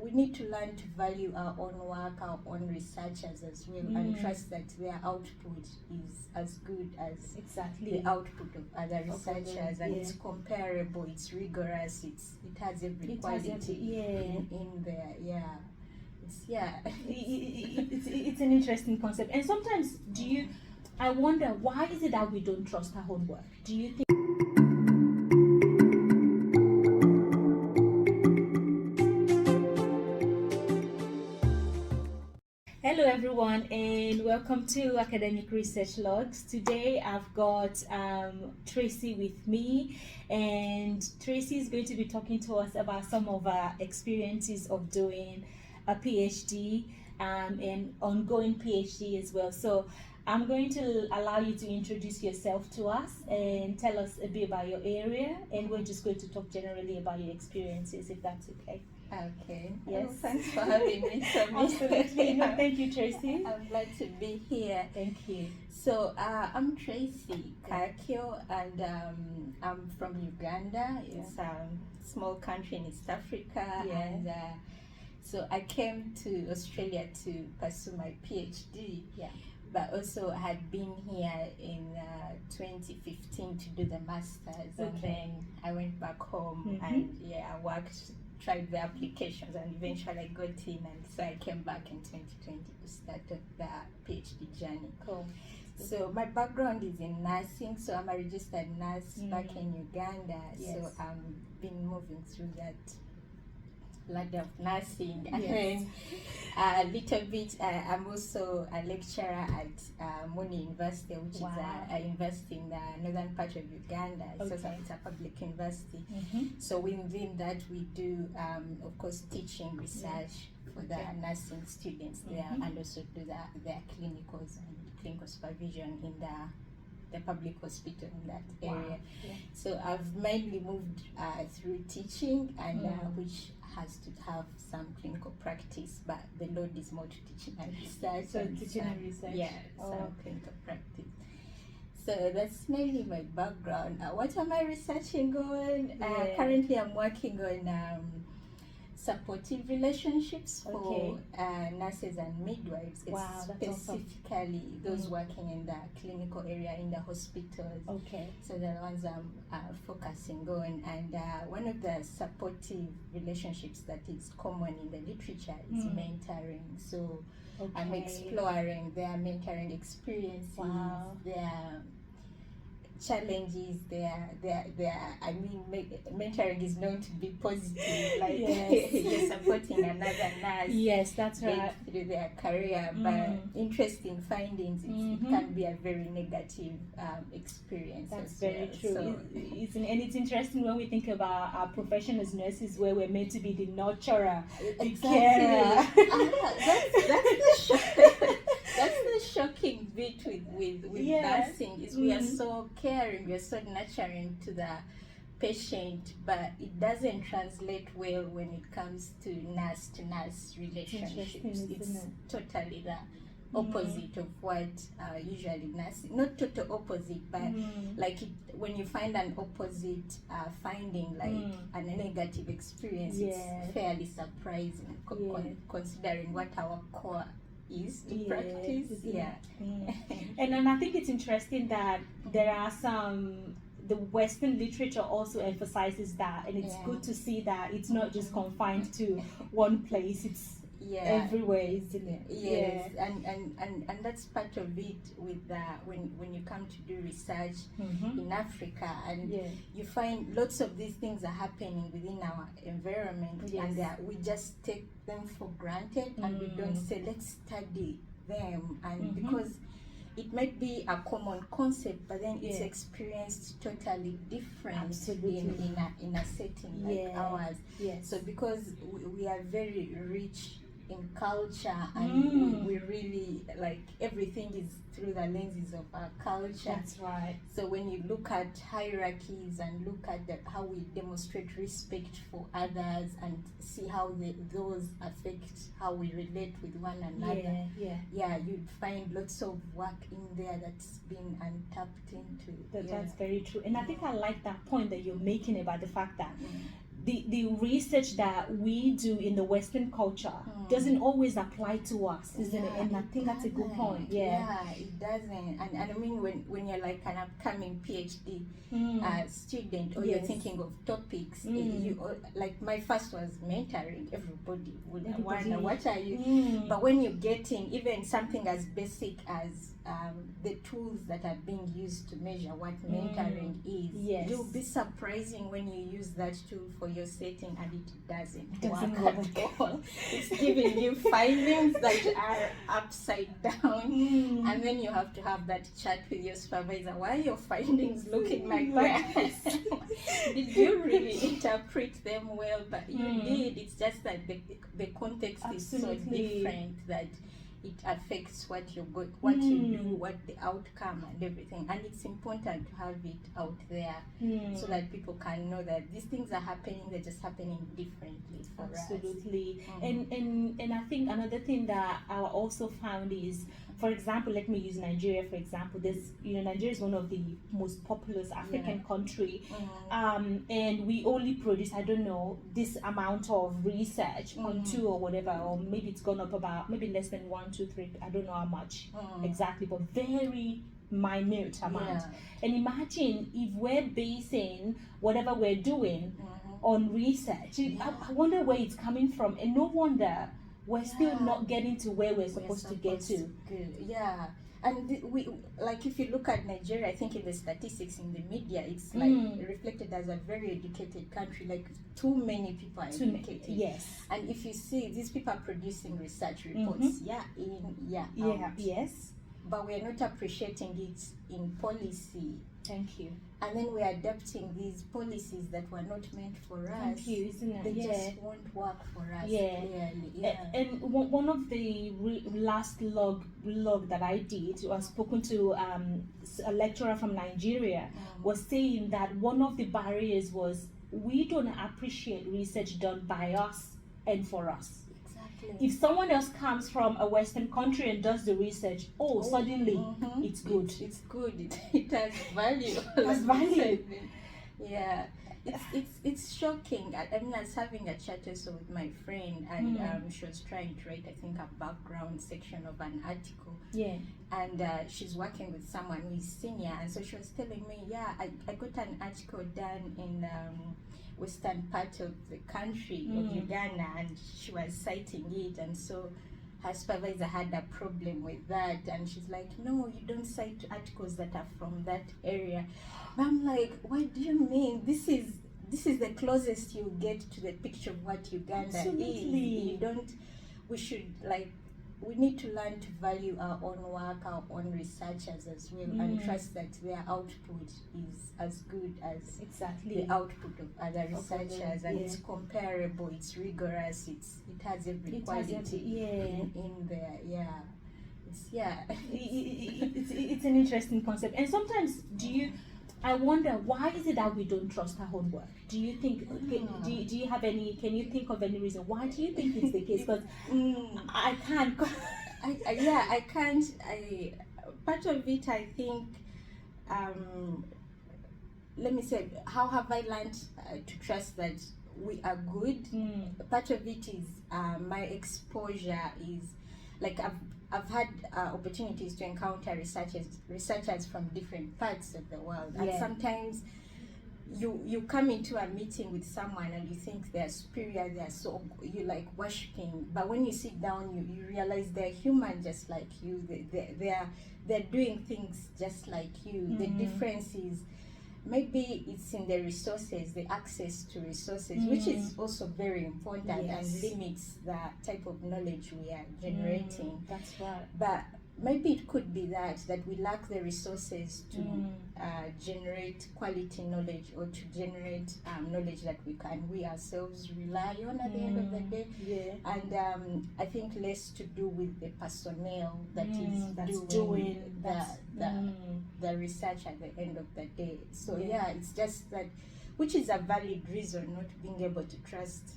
we need to learn to value our own work, our own researchers as well, and trust that their output is as good as exactly the output of other researchers, and yeah. it's comparable, it's rigorous, it has every quality in there. Yeah, it's an interesting concept. And sometimes I wonder, why is it that we don't trust our own work? Do you think? Hello everyone, and welcome to Academic Research Logs. Today I've got Tracy with me, and Tracy is going to be talking to us about some of our experiences of doing a PhD and ongoing PhD as well. So I'm going to allow you to introduce yourself to us and tell us a bit about your area, and we're just going to talk generally about your experiences, if that's okay. Okay. Yes. Well, thanks for having me. Absolutely. No, thank you, Tracy. I'm glad to be here. Thank you. So I'm Tracy Kakio, and I'm from Uganda. It's a small country in East Africa, and so I came to Australia to pursue my PhD. Yeah. But also had been here in 2015 to do the masters, and then I went back home and I worked, tried the applications, and eventually I got in, and so I came back in 2020 to start the PhD journey. Cool. So my background is in nursing, so I'm a registered nurse back in Uganda. So I've been moving through that ladder of nursing, and then a little bit I'm also a lecturer at Muni University, which is a university in the northern part of Uganda. So it's a public university. So within that we do of course teaching research for the nursing students there, and also do their clinicals and clinical supervision in the public hospital in that area. So I've mainly moved through teaching, and which has to have some clinical practice, but the load is more to teaching and research. So teaching and research. Some clinical practice. So that's mainly my background. What am I researching on? Currently I'm working on supportive relationships for nurses and midwives, specifically those working in the clinical area in the hospitals. So the ones I'm focusing on, and one of the supportive relationships that is common in the literature is mentoring. So I'm exploring their mentoring experiences, their challenges, mentoring is known to be positive, like you're supporting another nurse. Yes, that's right. Through their career, but interesting findings, it can be a very negative experience. That's very true. So, it's interesting when we think about our profession as nurses, where we're meant to be the nurturer, the carer. That's the shocking bit with nursing, is we are so caring, we are so nurturing to the patient, but it doesn't translate well when it comes to nurse relationships. It's totally the opposite of what usually nursing, not total opposite, but like when you find an opposite finding, like a negative experience, it's fairly surprising considering what our core is to practice. And then I think it's interesting that there are the Western literature also emphasizes that, and it's good to see that it's not just confined to one place, it's everywhere, isn't it? Yes, and that's part of it with when you come to do research in Africa, and you find lots of these things are happening within our environment, and we just take them for granted, and we don't say let's study them, and because it might be a common concept, but then it's experienced totally different in a setting like ours. So because we are very rich in culture, and we really, like, everything is through the lenses of our culture. That's right. So when you look at hierarchies and look at how we demonstrate respect for others and see how those affect how we relate with one another, you'd find lots of work in there that's been untapped into. That's very true. And I think I like that point that you're making about the fact that the research that we do in the Western culture doesn't always apply to us, isn't it? And I think that's a good point. Yeah, it doesn't. And I mean, when you're like an upcoming PhD student, or you're thinking of topics, like my first was mentoring. Everybody would wonder, what are you? But when you're getting even something as basic as the tools that are being used to measure what mentoring is, you'll be surprising when you use that tool for your setting and it doesn't work at all. It's giving you findings that are upside down, and then you have to have that chat with your supervisor. Why are your findings looking like this? Did you really interpret them well? But you did. It's just that the context is so different that it affects what you go, what you do, what the outcome and everything. And it's important to have it out there so that people can know that these things are happening. They're just happening differently for us. Absolutely. And I think another thing that I also found is, for example, let me use Nigeria for example. Nigeria is one of the most populous African country, and we only produce, I don't know, this amount of research on 2 or whatever, or maybe it's gone up about maybe less than 1, 2, 3. I don't know how much exactly, but very minute amount. And imagine if we're basing whatever we're doing on research. I wonder where it's coming from, and no wonder we're still not getting to where we're supposed to get to. Yeah. And we, like, if you look at Nigeria, I think in the statistics in the media, it's like reflected as a very educated country. Like, too many people are educated. Yes. And if you see, these people are producing research reports, yes. But we are not appreciating it in policy. Thank you. And then we're adapting these policies that were not meant for us. Thank you, isn't it? They just won't work for us. Clearly. And one of the last log that I did was spoken to a lecturer from Nigeria, was saying that one of the barriers was we don't appreciate research done by us and for us. If someone else comes from a Western country and does the research, suddenly it's good. It's good. It has value. It has value. Yeah. It's shocking. I mean, I was having a chat also with my friend, and she was trying to write, I think, a background section of an article. Yeah. And she's working with someone who is senior, and so she was telling me, I got an article done in western part of the country of Uganda, and she was citing it, and so her supervisor had a problem with that, and she's like, no, you don't cite articles that are from that area. But I'm like, what do you mean? This is the closest you get to the picture of what Uganda is. We need to learn to value our own work, our own researchers as well, and trust that their output is as good as the output of other researchers, and it's comparable, it's rigorous, it has every quality in there. It's an interesting concept. And sometimes I wonder, why is it that we don't trust our own work? Do you think, do you have any, can you think of any reason? Why do you think it's the case? Because I can't. I can't. Part of it, I think, let me say, how have I learned to trust that we are good? Part of it is my exposure is, like, I've had opportunities to encounter researchers from different parts of the world, and sometimes you come into a meeting with someone and you think they're superior, you like worshiping, but when you sit down, you realize they're human just like you. They're doing things just like you. The difference is maybe it's in the resources, the access to resources, which is also very important and limits the type of knowledge we are generating. That's right. But maybe it could be that we lack the resources to generate quality knowledge, or to generate knowledge that we ourselves rely on at the end of the day. And I think less to do with the personnel that's doing the research at the end of the day. So it's just that, which is a valid reason not being able to trust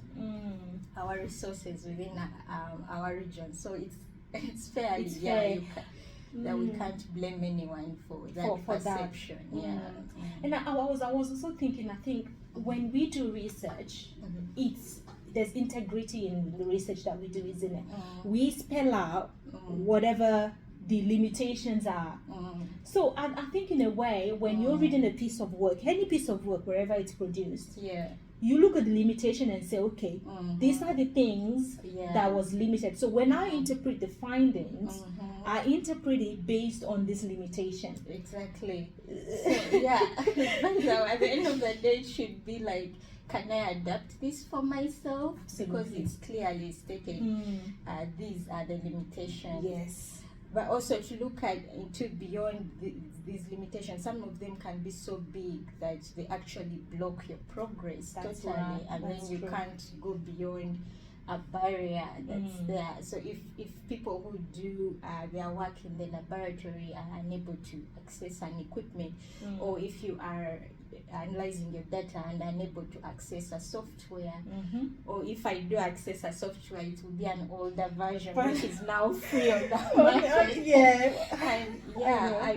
our resources within our region. So it's fair, that we can't blame anyone for that perception. And I was also thinking, I think when we do research, there's integrity in the research that we do, isn't it? We spell out whatever the limitations are. So I think in a way, when you're reading a piece of work, any piece of work, wherever it's produced, you look at the limitation and say, okay, these are the things that was limited. So when I interpret the findings, I interpret it based on this limitation. Exactly. So so at the end of the day, it should be like, can I adapt this for myself? Absolutely. Because it's clearly stated these are the limitations. Yes. But also to look at into beyond these limitations, some of them can be so big that they actually block your progress. That's totally, right. and That's then you true. can't go beyond a barrier that's there. So if people who do their work in the laboratory are unable to access an equipment, or if you are analyzing your data and unable to access a software, or if I do access a software, it will be an older version which is now free on the market. And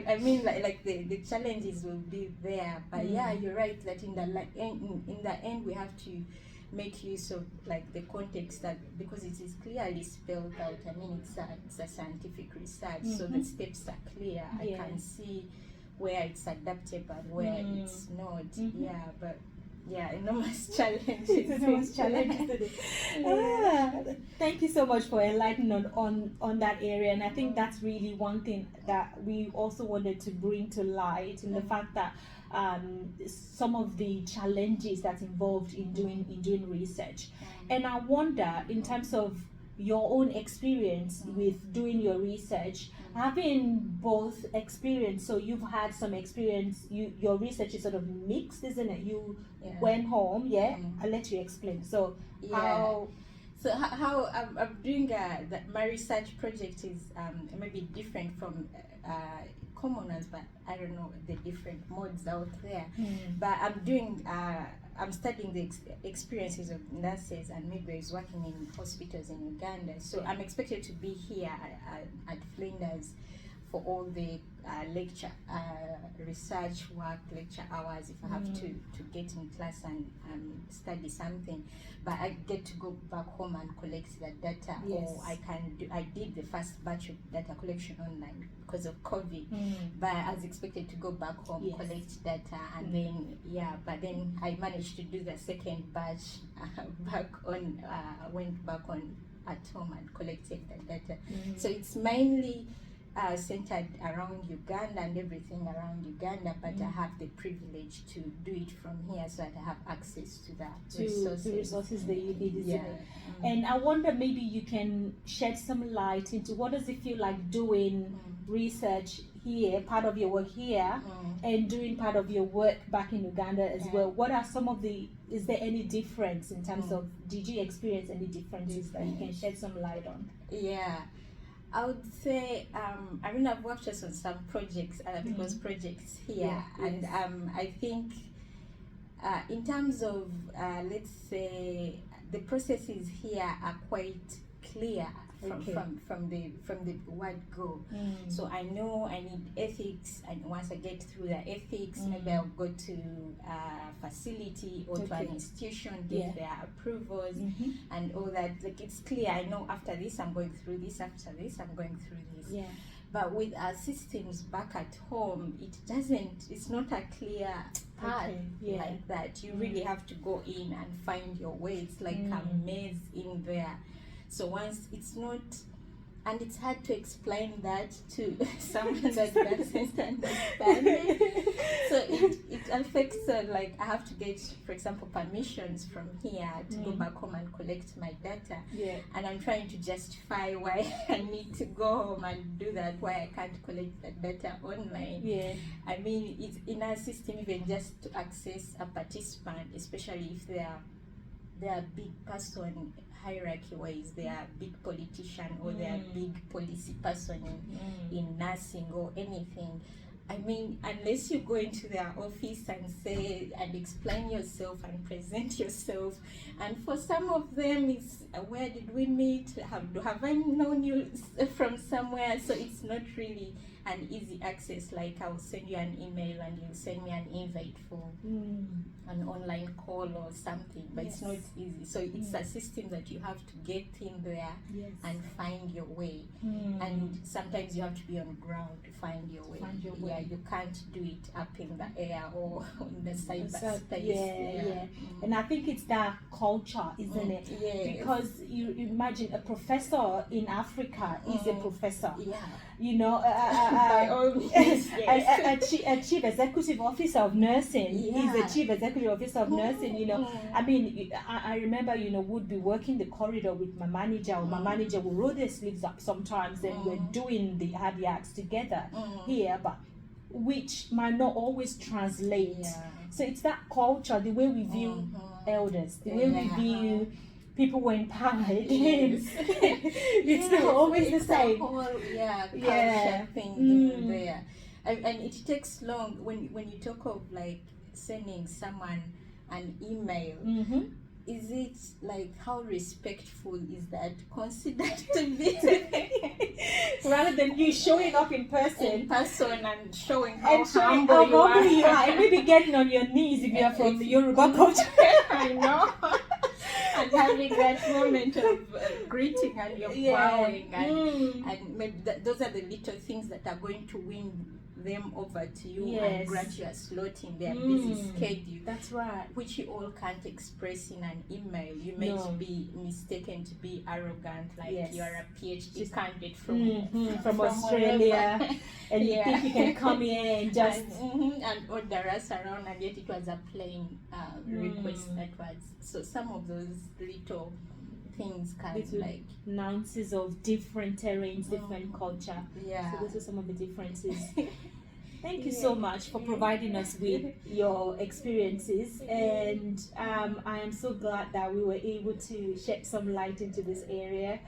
I mean, like the challenges will be there, but you're right that in the end we have to make use of like the context, that because it is clearly spelled out. I mean, it's a scientific research, so the steps are clear. I can see where it's adaptable and where it's not. But enormous challenges. Enormous challenges. Thank you so much for enlightening on that area, and I think that's really one thing that we also wanted to bring to light, in the fact that some of the challenges that's involved in doing research. And I wonder, in terms of your own experience with doing your research, having both experience, so you've had some experience, your research is sort of mixed, isn't it? You went home, I'll let you explain. So how I'm doing my research project is maybe different from common ones, but I don't know the different modes out there. But I'm studying the experiences of nurses and midwives working in hospitals in Uganda. So I'm expected to be here at Flinders for all the lecture, research work, lecture hours, if I have to get in class and study something. But I get to go back home and collect the data. Or I did the first batch of data collection online because of COVID. But I was expected to go back home, collect data, and then but then I managed to do the second batch went back on at home and collected the data. So it's mainly centered around Uganda and everything around Uganda, but I have the privilege to do it from here, so that I have access to the resources that you need, isn't it? And I wonder, maybe you can shed some light into what does it feel like doing research here, part of your work here, and doing part of your work back in Uganda as well. What are some of is there any difference in terms of, did you experience any differences that you can shed some light on? I would say, I mean, I've worked just on some projects, other people's projects here, and I think in terms of, let's say, the processes here are quite clear from the word go. So I know I need ethics, and once I get through the ethics, maybe I'll go to a facility or to an institution, get their approvals and all that. Like, it's clear. I know after this I'm going through this, after this I'm going through this. But with our systems back at home, it's not a clear path like that. You really have to go in and find your way. It's like a maze in there. So once it's not, and it's hard to explain that to someone that doesn't understand it. So it affects, like, I have to get, for example, permissions from here to go back home and collect my data. And I'm trying to justify why I need to go home and do that, why I can't collect the data online. I mean, it's in our system, even just to access a participant, especially if they are big person hierarchy wise, they are big politician or they are big policy person in nursing or anything. I mean, unless you go into their office and say and explain yourself and present yourself, and for some of them it's where did we meet, have I known you from somewhere? So it's not really an easy access, like I'll send you an email and you'll send me an invite for an online call or something, but it's not easy. So it's a system that you have to get in there and find your way. And sometimes you have to be on ground to find your way. Yeah, you can't do it up in the air or in the cyberspace. And I think it's that culture, isn't it? Because you imagine a professor in Africa is a professor. You know, by all means, a chief executive officer of nursing is a chief executive officer of nursing. You know, I mean, I remember, you know, would be working the corridor with my manager, or my manager would roll their sleeves up sometimes, and we're doing the hard yards together here, but which might not always translate. So it's that culture, the way we view elders, the way we view people who are empowered. It's not always the same. Culture thing in there. And it takes long when you talk of like sending someone an email. Is it like, how respectful is that considered to be? Rather than you showing up in person and showing how humble you are. And maybe getting on your knees if you are from the Yoruba culture. I know. And having that moment of greeting and you're bowing, and maybe those are the little things that are going to win them over to you and grant you a slot in their busy schedule. That's right. Which you all can't express in an email. You may be mistaken to be arrogant, like you're a PhD candidate from Australia, and you think you can come here and just and order us around, and yet it was a plain request that was. So some of those little things kind of like nuances of different terrains, different culture. So those are some of the differences. Thank you so much for providing us with your experiences, and I am so glad that we were able to shed some light into this area.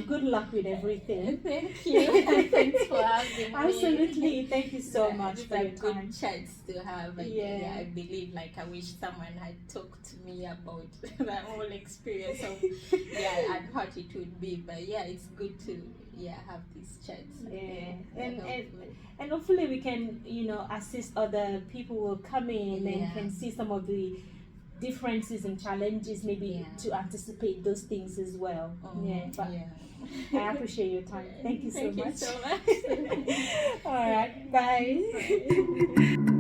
Good luck with everything. Thank you. Thanks for having me. Absolutely. Thank you so much for your good time. chance to have. I believe, like, I wish someone had talked to me about the whole experience of and what it would be. But it's good to have these chats. And hopefully we can, you know, assist other people who will come in and can see some of the differences and challenges, maybe to anticipate those things as well. I appreciate your time. Thank you so much. Thank you so much. All right, bye.